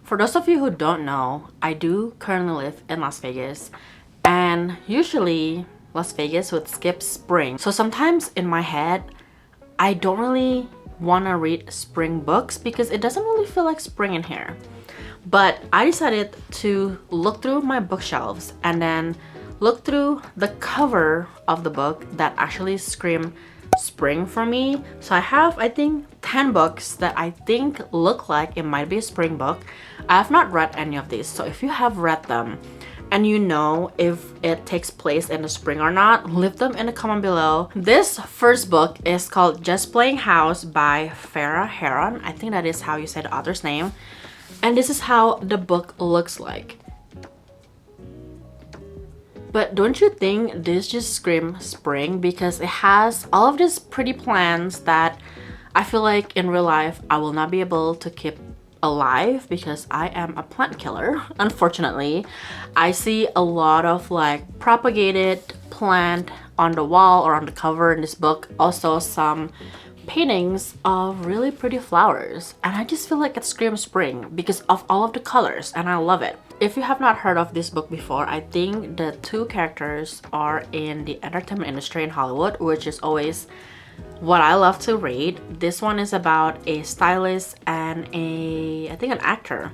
For those of you who don't know, I do currently live in Las Vegas, and usually Las Vegas would skip spring. So sometimes in my head, I don't really want to read spring books because it doesn't really feel like spring in here. But I decided to look through my bookshelves and then look through the cover of the book that actually scream spring for me. So I have, I think, 10 books that I think look like it might be a spring book. I have not read any of these, so if you have read them and you know if it takes place in the spring or not, leave them in the comment below. This first book is called Just Playing House by Farah Heron. I think that is how you say the author's name. And this is how the book looks like. But don't you think this just screams spring? Because it has all of these pretty plants that I feel like in real life I will not be able to keep alive because I am a plant killer, unfortunately. I see a lot of like propagated plant on the wall or on the cover in this book. Also some paintings of really pretty flowers, and I just feel like it screams spring because of all of the colors, and I love it. If you have not heard of this book before, I think the two characters are in the entertainment industry in Hollywood, which is always what I love to read. This one is about a stylist and I think an actor.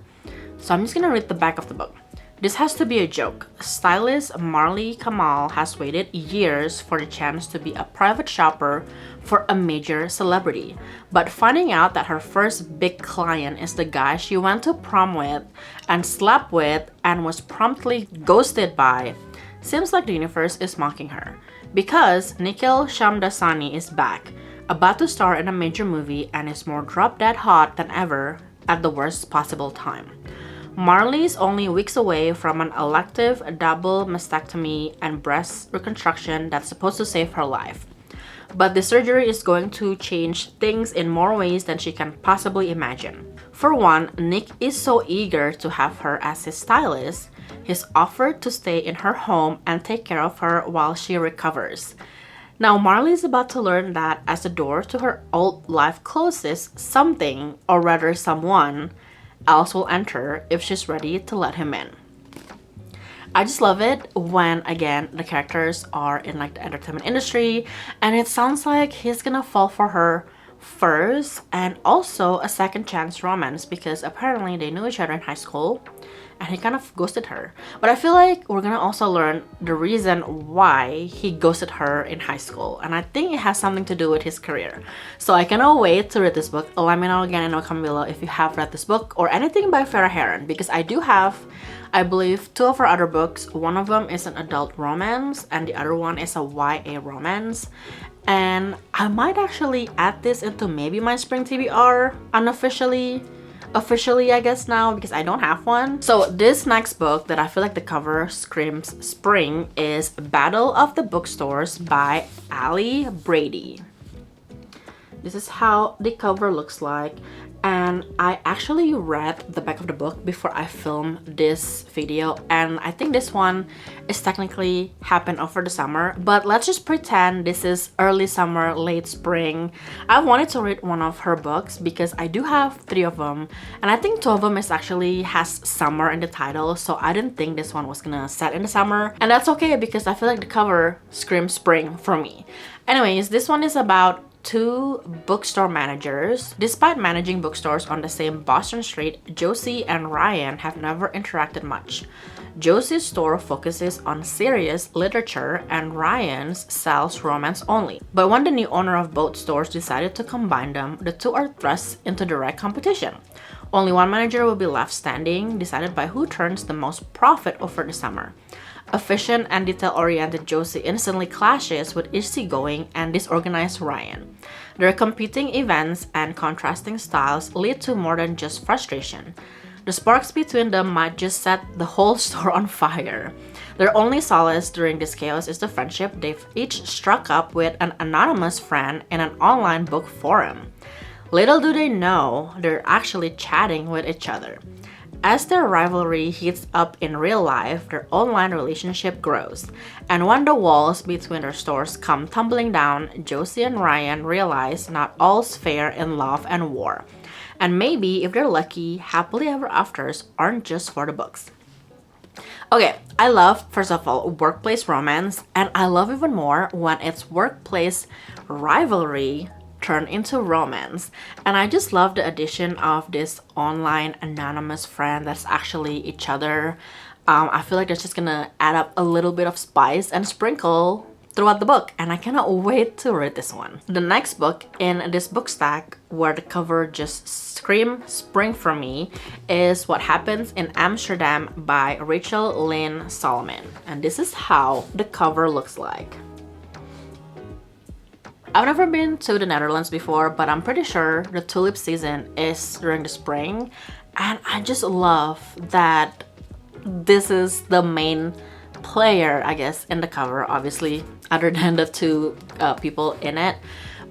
So I'm just gonna read the back of the book. This has to be a joke. Stylist Marley Kamal has waited years for the chance to be a private shopper for a major celebrity. But finding out that her first big client is the guy she went to prom with and slept with and was promptly ghosted by, seems like the universe is mocking her. Because Nikhil Shamdasani is back, about to star in a major movie, and is more drop-dead hot than ever at the worst possible time. Marley's only weeks away from an elective double mastectomy and breast reconstruction that's supposed to save her life. But the surgery is going to change things in more ways than she can possibly imagine. For one, Nick is so eager to have her as his stylist, he's offered to stay in her home and take care of her while she recovers. Now Marley is about to learn that as the door to her old life closes, something, or rather someone, else will enter if she's ready to let him in. I just love it when, again, the characters are in like the entertainment industry and it sounds like he's gonna fall for her first and also a second chance romance because apparently they knew each other in high school and he kind of ghosted her. But I feel like we're gonna also learn the reason why he ghosted her in high school, and I think it has something to do with his career. So I cannot wait to read this book. Let me know again in the comment below if you have read this book or anything by Farah Heron, because I do have, I believe, 2 of her other books. One of them is an adult romance and the other one is a YA romance. And I might actually add this into maybe my spring TBR unofficially. Officially, I guess now, because I don't have one. So this next book that I feel like the cover screams spring is Battle of the Bookstores by Ali Brady. This is how the cover looks like, and I actually read the back of the book before I filmed this video, and I think this one is technically happened over the summer, but let's just pretend this is early summer, late spring. I wanted to read one of her books because I do have 3 of them, and I think 2 of them is actually has summer in the title, so I didn't think this one was gonna set in the summer, and that's okay because I feel like the cover screams spring for me. Anyways, this one is about 2 bookstore managers. Despite managing bookstores on the same Boston street, Josie and Ryan have never interacted much. Josie's store focuses on serious literature and Ryan's sells romance only. But when the new owner of both stores decided to combine them, the 2 are thrust into direct competition. Only one manager will be left standing, decided by who turns the most profit over the summer. Efficient and detail-oriented Josie instantly clashes with easygoing and disorganized Ryan. Their competing events and contrasting styles lead to more than just frustration. The sparks between them might just set the whole store on fire. Their only solace during this chaos is the friendship they've each struck up with an anonymous friend in an online book forum. Little do they know, they're actually chatting with each other. As their rivalry heats up in real life, their online relationship grows. And when the walls between their stores come tumbling down, Josie and Ryan realize not all's fair in love and war. And maybe, if they're lucky, happily ever afters aren't just for the books. Okay, I love, first of all, workplace romance, and I love even more when it's workplace rivalry turned into romance. And I just love the addition of this online anonymous friend that's actually each other. I feel like that's just gonna add up a little bit of spice and sprinkle throughout the book, and I cannot wait to read this one. The next book in this book stack, where the cover just scream spring for me, is What Happens in Amsterdam by Rachel Lynn Solomon. And this is how the cover looks like. I've never been to the Netherlands before, but I'm pretty sure the tulip season is during the spring, and I just love that this is the main player, I guess, in the cover, obviously, other than the two people in it.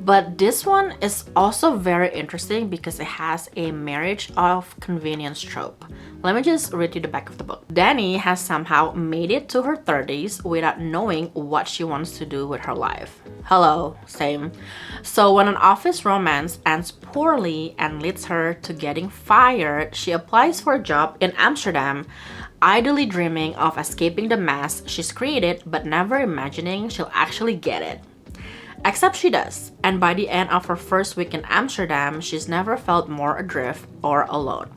But this one is also very interesting because it has a marriage of convenience trope. Let me just read you the back of the book. Dani has somehow made it to her 30s without knowing what she wants to do with her life. Hello, same. So when an office romance ends poorly and leads her to getting fired, she applies for a job in Amsterdam, idly dreaming of escaping the mess she's created but never imagining she'll actually get it. Except she does, and by the end of her first week in Amsterdam, she's never felt more adrift or alone.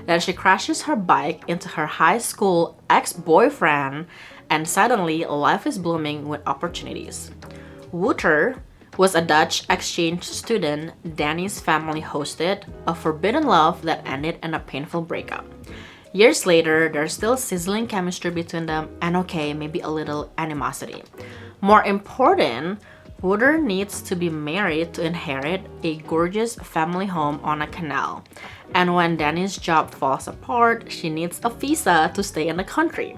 Then she crashes her bike into her high school ex-boyfriend, and suddenly life is blooming with opportunities. Wouter was a Dutch exchange student Dani's family hosted, a forbidden love that ended in a painful breakup. Years later, there's still sizzling chemistry between them, and okay, maybe a little animosity. More important, Wouter needs to be married to inherit a gorgeous family home on a canal. And when Dani's job falls apart, she needs a visa to stay in the country.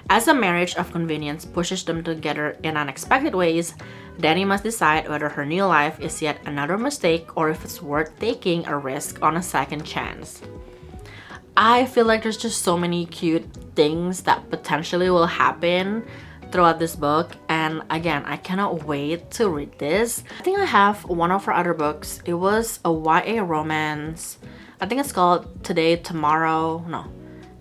As a marriage of convenience pushes them together in unexpected ways, Dani must decide whether her new life is yet another mistake or if it's worth taking a risk on a second chance. I feel like there's just so many cute things that potentially will happen throughout this book, and again, I cannot wait to read this. I think I have one of her other books. It was a YA romance. I think it's called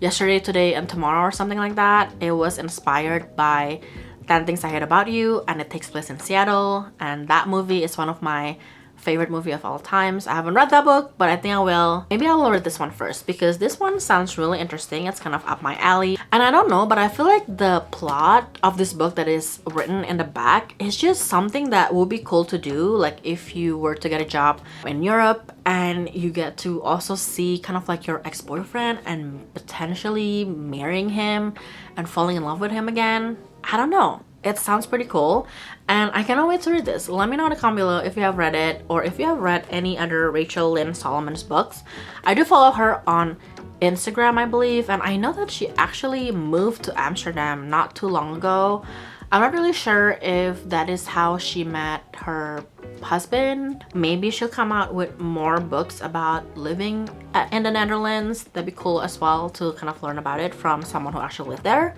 Yesterday, Today, and Tomorrow or something like that. It was inspired by 10 Things I Hate About You, and it takes place in Seattle, and that movie is one of my favorite movie of all times. I haven't read that book, but I think I will. Maybe I will read this one first because this one sounds really interesting. It's kind of up my alley. And I don't know, but I feel like the plot of this book that is written in the back is just something that would be cool to do. Like if you were to get a job in Europe and you get to also see kind of like your ex-boyfriend and potentially marrying him and falling in love with him again. I don't know. It sounds pretty cool, and I cannot wait to read this. Let me know in the comment below if you have read it or if you have read any other Rachel Lynn Solomon's books. I do follow her on Instagram, I believe, and I know that she actually moved to Amsterdam not too long ago. I'm not really sure if that is how she met her husband. Maybe she'll come out with more books about living in the Netherlands. That'd be cool as well to kind of learn about it from someone who actually lived there.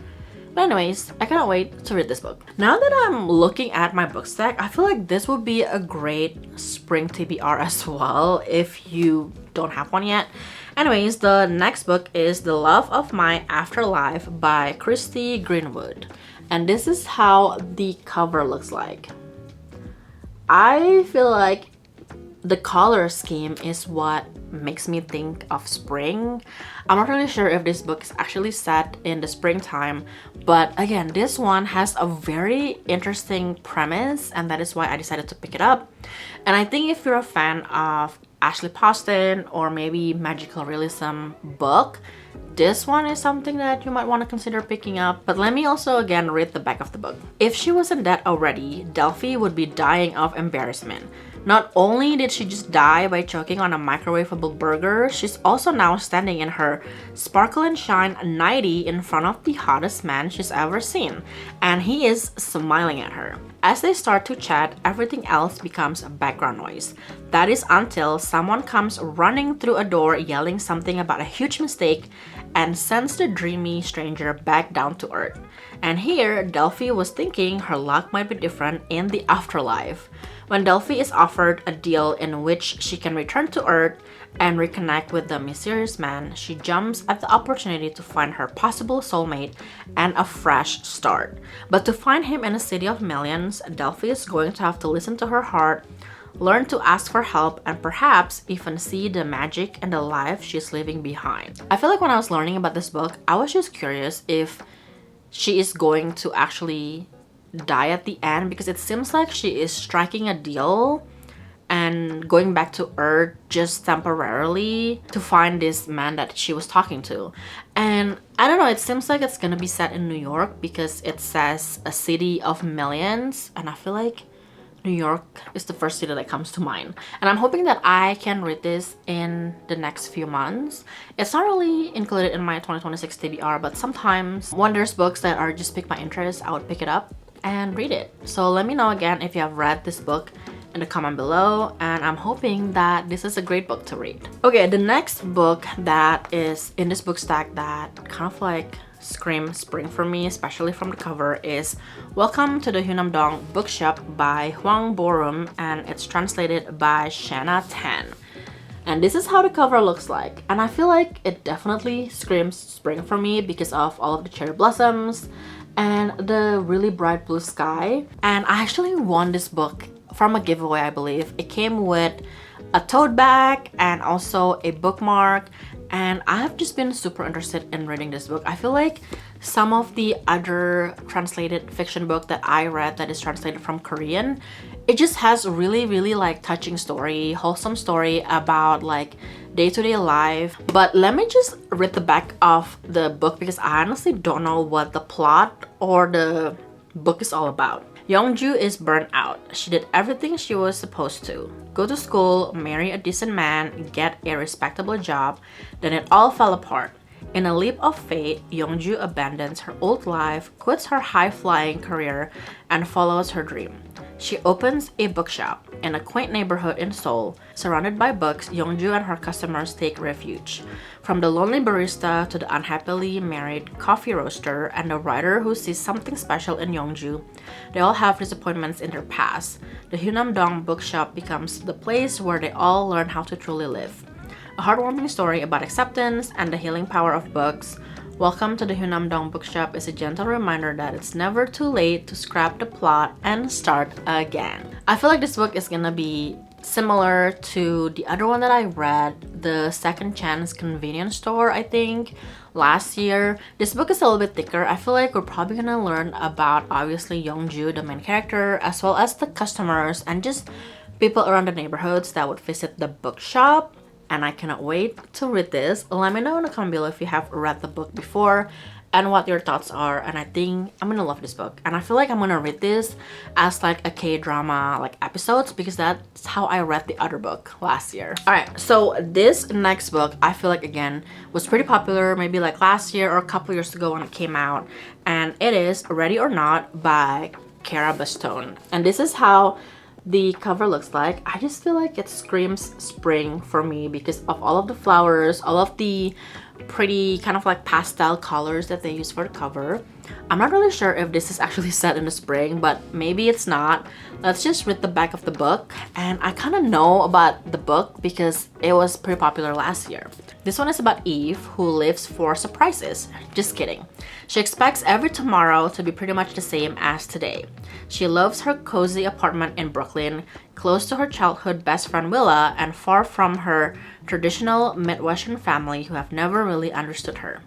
But anyways, I cannot wait to read this book. Now that I'm looking at my book stack, I feel like this would be a great spring TBR as well if you don't have one yet. Anyways, the next book is The Love of My Afterlife by Christy Greenwood. And this is how the cover looks like. I feel like the color scheme is what makes me think of spring. I'm not really sure if this book is actually set in the springtime, but again, this one has a very interesting premise, and that is why I decided to pick it up. And I think if you're a fan of Ashley Poston or maybe magical realism book, this one is something that you might want to consider picking up. But let me also again read the back of the book. If she wasn't dead already, Delphi would be dying of embarrassment. Not only did she just die by choking on a microwavable burger, she's also now standing in her sparkle and shine nightie in front of the hottest man she's ever seen, and he is smiling at her. As they start to chat, everything else becomes background noise. That is until someone comes running through a door yelling something about a huge mistake, and sends the dreamy stranger back down to Earth. And here, Delphi was thinking her luck might be different in the afterlife. When Delphi is offered a deal in which she can return to Earth and reconnect with the mysterious man, she jumps at the opportunity to find her possible soulmate and a fresh start. But to find him in a city of millions, Delphi is going to have to listen to her heart, learn to ask for help, and perhaps even see the magic and the life she's leaving behind. I feel like when I was learning about this book, I was just curious if she is going to actually die at the end, because it seems like she is striking a deal and going back to Earth just temporarily to find this man that she was talking to. And I don't know, it seems like it's gonna be set in New York because it says a city of millions, and I feel like New York is the first city that comes to mind. And I'm hoping that I can read this in the next few months. It's not really included in my 2026 TBR, but sometimes when there's books that are just pique my interest, I would pick it up and read it. So let me know again if you have read this book in the comment below, and I'm hoping that this is a great book to read. Okay, the next book that is in this book stack that kind of like scream spring for me, especially from the cover, is Welcome to the Hunamdong Bookshop by Huang Borum, and it's translated by Shanna Tan. And this is how the cover looks like, and I feel like it definitely screams spring for me because of all of the cherry blossoms and the really bright blue sky. And I actually won this book from a giveaway, I believe. It came with a tote bag and also a bookmark, and I have just been super interested in reading this book. I feel like some of the other translated fiction book that I read that is translated from Korean, it just has really like touching story, wholesome story about like day-to-day life. But let me just read the back of the book because I honestly don't know what the plot or the book is all about. Youngju is burnt out. She did everything she was supposed to. Go to school, marry a decent man, get a respectable job. Then it all fell apart. In a leap of fate, Youngju abandons her old life, quits her high-flying career, and follows her dream. She opens a bookshop in a quaint neighborhood in Seoul. Surrounded by books, Youngju and her customers take refuge. From the lonely barista to the unhappily married coffee roaster and the writer who sees something special in Youngju, they all have disappointments in their past. The Hunamdong Bookshop becomes the place where they all learn how to truly live. A heartwarming story about acceptance and the healing power of books. Welcome to the Hunamdong Bookshop is a gentle reminder that it's never too late to scrap the plot and start again. I feel like this book is gonna be similar to the other one that I read, the Second Chance Convenience Store, I think, last year. This book is a little bit thicker. I feel like we're probably gonna learn about obviously Youngju, the main character, as well as the customers and just people around the neighborhoods that would visit the bookshop. And I cannot wait to read this. Let me know in the comment below if you have read the book before and what your thoughts are. And I think I'm gonna love this book, and I feel like I'm gonna read this as like a K-drama like episodes because that's how I read the other book last year. All right, so this next book I feel like again was pretty popular maybe like last year or a couple years ago when it came out, and it is Ready or Not by Cara Bastone. And this is how the cover looks like. I just feel like it screams spring for me because of all of the flowers, all of the pretty kind of like pastel colors that they use for the cover. I'm not really sure if this is actually set in the spring, but maybe it's not. Let's just read the back of the book. And I kind of know about the book because it was pretty popular last year. This one is about Eve, who lives for surprises. Just kidding. She expects every tomorrow to be pretty much the same as today. She loves her cozy apartment in Brooklyn, close to her childhood best friend Willa, and far from her traditional Midwestern family who have never really understood her.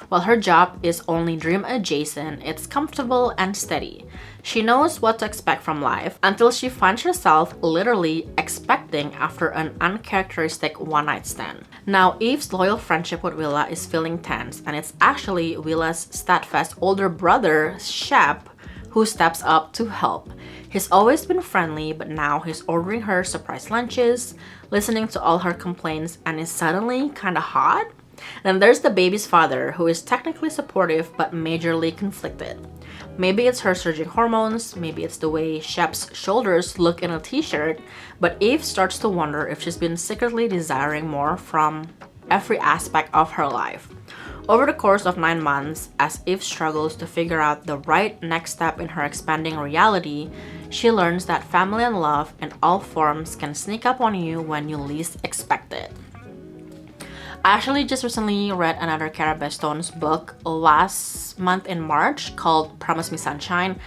While her job is only dream adjacent, it's comfortable and steady. She knows what to expect from life until she finds herself literally expecting after an uncharacteristic one-night stand. Now, Eve's loyal friendship with Willa is feeling tense, and it's actually Willa's steadfast older brother, Shep, who steps up to help. He's always been friendly, but now he's ordering her surprise lunches, listening to all her complaints, and is suddenly kinda hot. Then there's the baby's father, who is technically supportive but majorly conflicted. Maybe it's her surging hormones, maybe it's the way Shep's shoulders look in a t-shirt, but Eve starts to wonder if she's been secretly desiring more from every aspect of her life. Over the course of 9 months, as Eve struggles to figure out the right next step in her expanding reality, she learns that family and love in all forms can sneak up on you when you least expect it. I actually just recently read another Cara Bastone's book last month in March called Promise Me Sunshine,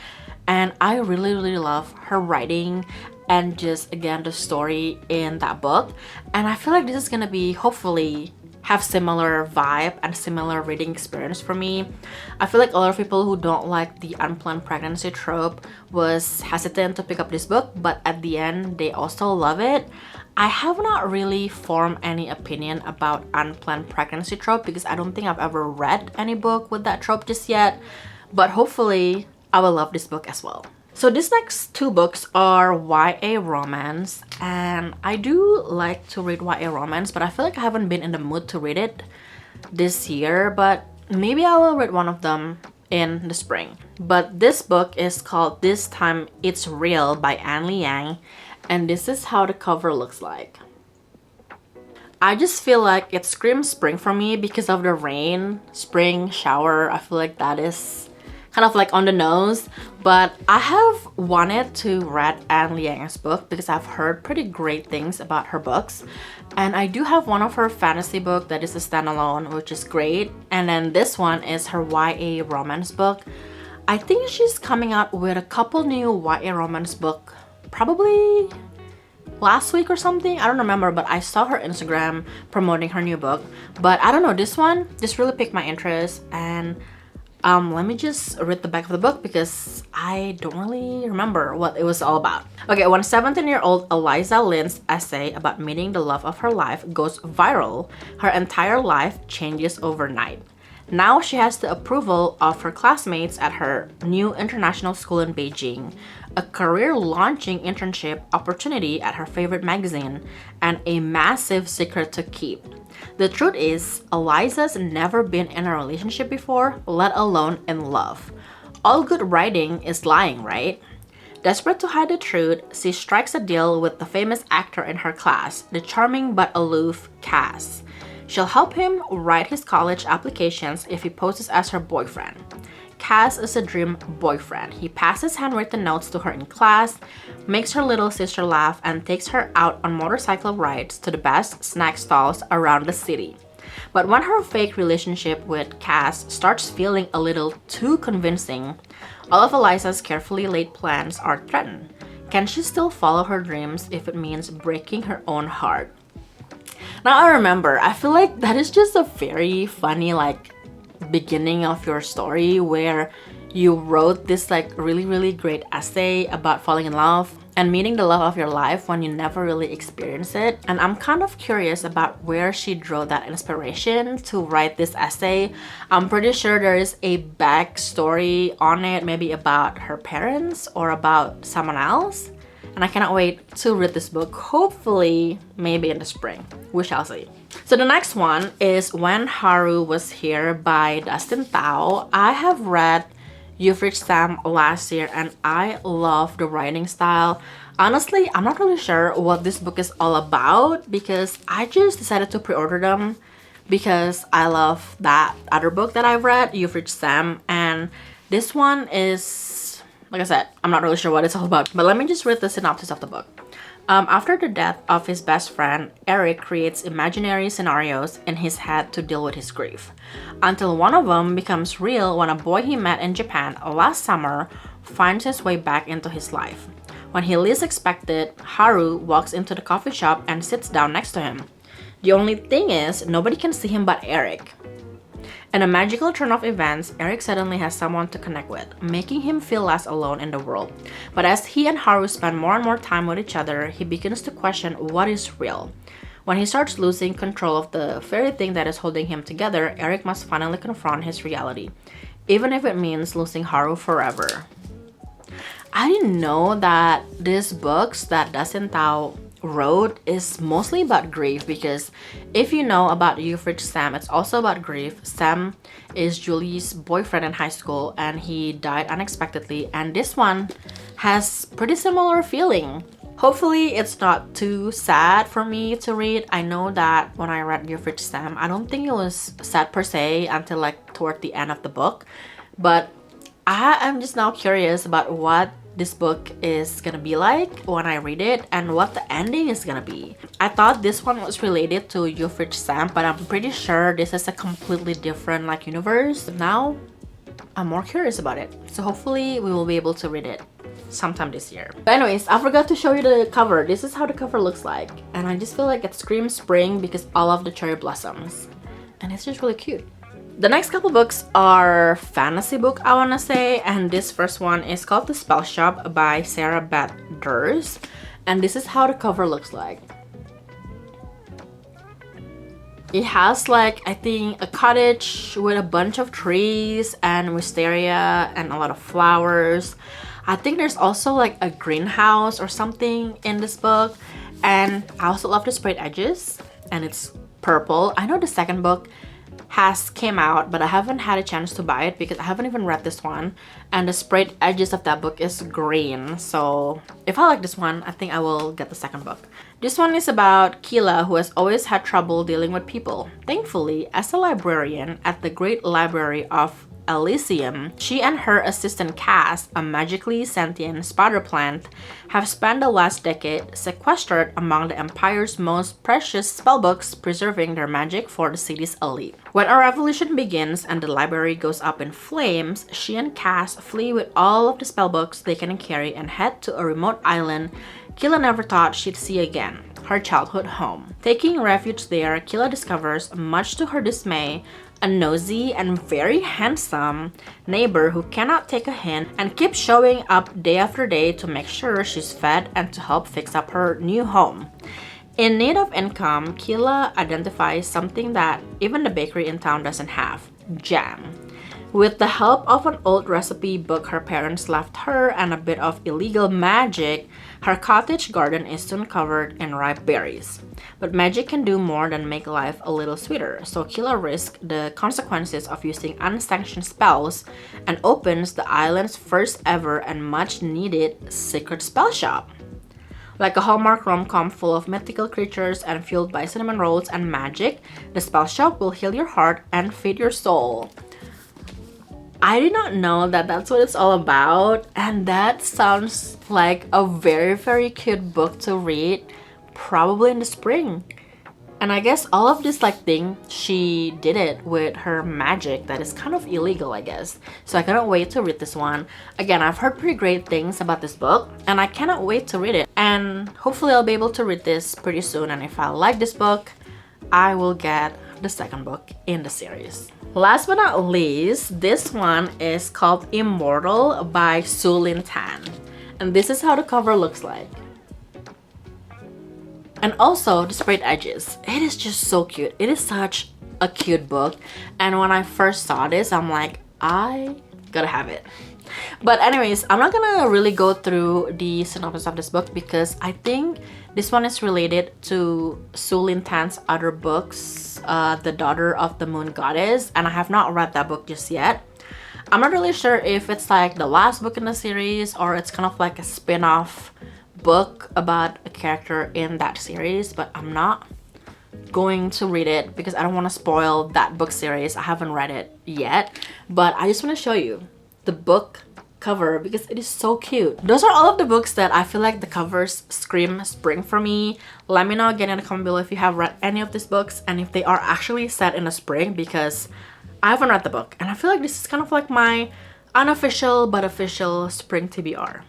and I really love her writing and just again the story in that book. And I feel like this is gonna be hopefully have similar vibe and similar reading experience for me. I feel like a lot of people who don't like the unplanned pregnancy trope was hesitant to pick up this book, but at the end they also love it. I have not really formed any opinion about unplanned pregnancy trope because I don't think I've ever read any book with that trope just yet, but hopefully I will love this book as well. So these next 2 books are YA romance, and I do like to read YA romance, but I feel like I haven't been in the mood to read it this year, but maybe I will read one of them in the spring. But this book is called This Time It's Real by Anne Liang, and this is how the cover looks like. I just feel like it screams spring for me because of the rain, spring, shower. I feel like that is kind of like on the nose, but I have wanted to read Anne Liang's book because I've heard pretty great things about her books, and I do have one of her fantasy book that is a standalone, which is great, and then this one is her YA romance book. I think she's coming out with a couple new YA romance book probably last week or something. I don't remember, but I saw her Instagram promoting her new book. But I don't know, this one just really piqued my interest, and let me just read the back of the book because I don't really remember what it was all about. Okay, when 17-year-old Eliza Lynn's essay about meeting the love of her life goes viral, her entire life changes overnight. Now she has the approval of her classmates at her new international school in Beijing, a career-launching internship opportunity at her favorite magazine, and a massive secret to keep. The truth is, Eliza's never been in a relationship before, let alone in love. All good writing is lying, right? Desperate to hide the truth, she strikes a deal with the famous actor in her class, the charming but aloof Cass. She'll help him write his college applications if he poses as her boyfriend. Cass is a dream boyfriend. He passes handwritten notes to her in class, makes her little sister laugh, and takes her out on motorcycle rides to the best snack stalls around the city. But when her fake relationship with Cass starts feeling a little too convincing, all of Eliza's carefully laid plans are threatened. Can she still follow her dreams if it means breaking her own heart? Now I remember, I feel like that is just a very funny beginning of your story where you wrote this really great essay about falling in love and meeting the love of your life when you never really experienced it. And I'm kind of curious about where she drew that inspiration to write this essay. I'm pretty sure there is a backstory on it, maybe about her parents or about someone else. And I cannot wait to read this book, hopefully maybe in the spring. We shall see. So the next one is When Haru Was Here by Dustin Tao. I have read You've Reached Sam last year and I love the writing style. Honestly, I'm not really sure what this book is all about because I just decided to pre-order them because I love that other book that I've read, You've Reached Sam, and this one is, like I said, I'm not really sure what it's all about, but let me just read the synopsis of the book. After the death of his best friend, Eric creates imaginary scenarios in his head to deal with his grief, until one of them becomes real when a boy he met in Japan last summer finds his way back into his life. When he least expected, Haru walks into the coffee shop and sits down next to him. The only thing is, nobody can see him but Eric. In a magical turn of events, Eric suddenly has someone to connect with, making him feel less alone in the world. But as he and Haru spend more and more time with each other, he begins to question what is real. When he starts losing control of the very thing that is holding him together, Eric must finally confront his reality, even if it means losing Haru forever. I didn't know that these books that Dustin Tao wrote is mostly about grief, because if you know about You've Reached Sam, it's also about grief. Sam is Julie's boyfriend in high school and he died unexpectedly, and this one has pretty similar feeling. Hopefully it's not too sad for me to read. I know that when I read Your Fridge Sam, I don't think it was sad per se until like toward the end of the book. But I am just now curious about what this book is gonna be like when I read it and what the ending is gonna be. I thought this one was related to Your Fridge Sam, but I'm pretty sure this is a completely different like universe. Now I'm more curious about it. So hopefully we will be able to read it sometime this year. But anyways, I forgot to show you the cover. This is how the cover looks like. And I just feel like it screams spring because all of the cherry blossoms. And it's just really cute. The next couple books are fantasy book, I wanna say. And this first one is called The Spell Shop by Sarah Beth Durst. And this is how the cover looks like. It has like, I think, a cottage with a bunch of trees and wisteria and a lot of flowers. I think there's also like a greenhouse or something in this book. And I also love the sprayed edges, and it's purple. I know the second book has came out, but I haven't had a chance to buy it because I haven't even read this one. And the sprayed edges of that book is green. So if I like this one, I think I will get the second book. This one is about Keela, who has always had trouble dealing with people. Thankfully, as a librarian at the Great Library of Elysium, she and her assistant Cass, a magically sentient spider plant, have spent the last decade sequestered among the Empire's most precious spellbooks, preserving their magic for the city's elite. When a revolution begins and the library goes up in flames, she and Cass flee with all of the spellbooks they can carry and head to a remote island Keela never thought she'd see again, her childhood home. Taking refuge there, Keela discovers, much to her dismay, a nosy and very handsome neighbor who cannot take a hint and keeps showing up day after day to make sure she's fed and to help fix up her new home. In need of income, Keela identifies something that even the bakery in town doesn't have: jam. With the help of an old recipe book her parents left her and a bit of illegal magic, her cottage garden is soon covered in ripe berries. But magic can do more than make life a little sweeter, so Keela risks the consequences of using unsanctioned spells and opens the island's first ever and much needed secret spell shop. Like a Hallmark rom-com full of mythical creatures and fueled by cinnamon rolls and magic, the spell shop will heal your heart and feed your soul. I did not know that that's what it's all about, and that sounds like a very, very cute book to read, probably in the spring. And I guess all of this like thing, she did it with her magic that is kind of illegal, I guess. So I cannot wait to read this one. Again, I've heard pretty great things about this book, and I cannot wait to read it. And hopefully I'll be able to read this pretty soon, and if I like this book, I will get the second book in the series. Last but not least, this one is called Immortal by Su Lin Tan. And this is how the cover looks like. And also the sprayed edges. It is just so cute. It is such a cute book. And when I first saw this, I'm like, I gotta have it. But anyways, I'm not gonna really go through the synopsis of this book because I think this one is related to Su Lin Tan's other books, The Daughter of the Moon Goddess, and I have not read that book just yet. I'm not really sure if it's like the last book in the series or it's kind of like a spin-off book about a character in that series, but I'm not going to read it because I don't want to spoil that book series. I haven't read it yet, but I just want to show you the book cover because it is so cute. Those are all of the books that I feel like the covers scream spring for me. Let me know again in the comment below if you have read any of these books and if they are actually set in the spring, because I haven't read the book and I feel like this is kind of like my unofficial but official spring TBR.